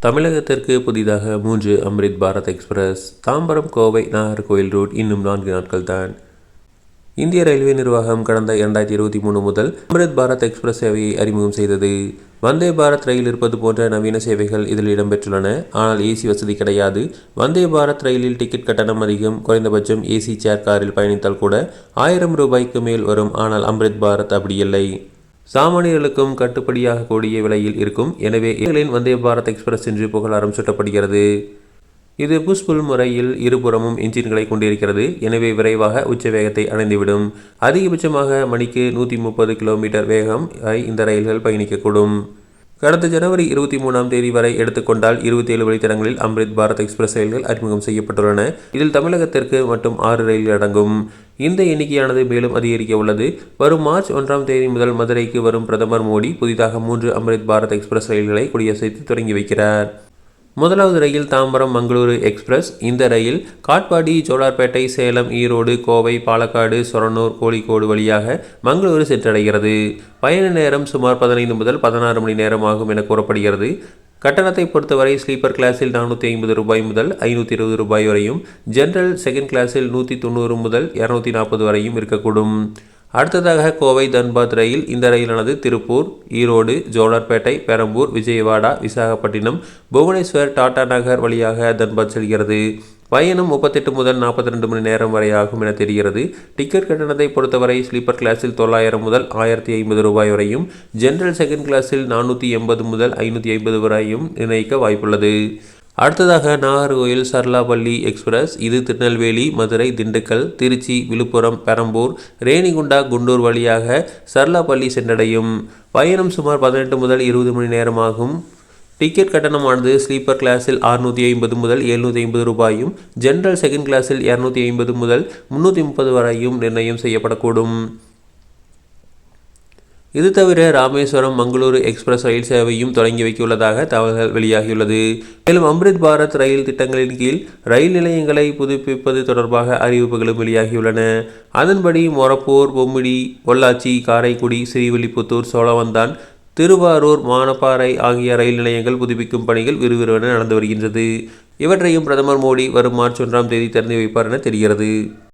தமிழகத்திற்கு புதிதாக 3 Amrit Bharat express. Tambaram Kovai Nagercoil root இன்னும் 4 நாட்கள் தான். இந்திய ரயில்வே நிர்வாகம் கடந்த 2023 முதல் அம்ரித் பாரத் எக்ஸ்பிரஸ் சேவையை அறிமுகம் செய்தது. வந்தே பாரத் ரயில் இருப்பது போன்ற நவீன சேவைகள் இதில் இடம்பெற்றுள்ளன. ஆனால் ஏசி வசதி கிடையாது. வந்தே பாரத் ரயிலில் டிக்கெட் கட்டணம் அதிகம். குறைந்தபட்சம் ஏசி சேர் காரில் பயணித்தால் கூட 1000 ரூபாய்க்கு மேல் வரும். ஆனால் அம்ரித் பாரத் அப்படி இல்லை. சாமானியர்களுக்கும் கட்டுப்படியாக கூடிய விலையில் இருக்கும். எனவே ஏர்லைன் வந்தே பாரத் எக்ஸ்பிரஸ் என்று புகழாரம் சூட்டப்படுகிறது. இது புஷ்புல் முறையில் இருபுறமும் என்ஜின்களை கொண்டிருக்கிறது. எனவே விரைவாக உச்ச வேகத்தை அடைந்துவிடும். அதிகபட்சமாக மணிக்கு 130 கிலோமீட்டர் வேகம் இந்த ரயில்கள் பயணிக்கக்கூடும். கடந்த ஜனவரி 23ஆம் தேதி வரை எடுத்துக்கொண்டால் 27 வழித்தடங்களில் அம்ரித் பாரத் எக்ஸ்பிரஸ் ரயில்கள் அறிமுகம் செய்யப்பட்டுள்ளன. இதில் தமிழகத்திற்கு மட்டும் 6 ரயில்கள் அடங்கும். இந்த எண்ணிக்கையானது மேலும் அதிகரிக்க உள்ளது. வரும் மார்ச் 1ஆம் தேதி முதல் மதுரைக்கு வரும் பிரதமர் மோடி புதிதாக 3 அம்ரித் பாரத் எக்ஸ்பிரஸ் ரயில்களை கொடியசைத்து தொடங்கி வைக்கிறார். முதலாவது ரயில் தாம்பரம் மங்களூரு எக்ஸ்பிரஸ். இந்த ரயில் காட்பாடி, ஜோலார்பேட்டை, சேலம், ஈரோடு, கோவை, பாலக்காடு, சொரனூர், கோழிக்கோடு வழியாக மங்களூரு சென்றடைகிறது. பயண நேரம் சுமார் 15 முதல் 16 மணி நேரம் ஆகும் என கூறப்படுகிறது. கட்டணத்தை பொறுத்தவரை ஸ்லீப்பர் கிளாஸில் 450 ரூபாய் முதல் 520 ரூபாய் வரையும், ஜெனரல் செகண்ட் கிளாஸில் 190 முதல் 240 வரையும் இருக்கக்கூடும். அடுத்ததாக கோவை தன்பாத் ரயில். இந்த ரயிலானது திருப்பூர், ஈரோடு, ஜோலார்பேட்டை, பெரம்பூர், விஜயவாடா, விசாகப்பட்டினம், புவனேஸ்வர், டாடா நகர் வழியாக தன்பாத் செல்கிறது. பயணம் 38 முதல் 42 மணி நேரம் வரை ஆகும் என தெரிகிறது. டிக்கெட் கட்டணத்தை பொறுத்தவரை ஸ்லீப்பர் கிளாஸில் 900 முதல் 1050 ரூபாய் வரையும், ஜெனரல் செகண்ட் கிளாஸில் 480 முதல் 550 வரையும் நிர்ணயிக்க வாய்ப்புள்ளது. அடுத்ததாக நாகர்கோவில் சர்லாபள்ளி எக்ஸ்பிரஸ். இது திருநெல்வேலி, மதுரை, திண்டுக்கல், திருச்சி, விழுப்புரம், பெரம்பூர், ரேணிகுண்டா, குண்டூர் வழியாக சர்லாபள்ளி சென்றடையும். பயணம் சுமார் 18 முதல் 20 மணி நேரம் ஆகும். டிக்கெட் கட்டணமானது ஸ்லீப்பர் கிளாஸில் 650 முதல் 750 ரூபாயும், ஜெனரல் செகண்ட் கிளாஸில் 250 முதல் 330 வரையும் நிர்ணயம் செய்யப்படக்கூடும். இது தவிர ராமேஸ்வரம் மங்களூரு எக்ஸ்பிரஸ் ரயில் சேவையும் தொடங்கி வைக்கவுள்ளதாக தகவல்கள் வெளியாகியுள்ளது. மேலும் அம்ரித் பாரத் ரயில் திட்டங்களின் கீழ் ரயில் நிலையங்களை புதுப்பிப்பது தொடர்பாக அறிவிப்புகளும் வெளியாகியுள்ளன. அதன்படி மொரப்பூர், பொம்மிடி, பொள்ளாச்சி, காரைக்குடி, ஸ்ரீவில்லிபுத்தூர், சோழவந்தான், திருவாரூர், மானப்பாறை ஆகிய ரயில் நிலையங்கள் புதுப்பிக்கும் பணிகள் விறுவிறுவென நடந்து வருகின்றது. இவற்றையும் பிரதமர் மோடி வரும் மார்ச் 1ஆம் தேதி திறந்து வைப்பார் என தெரிகிறது.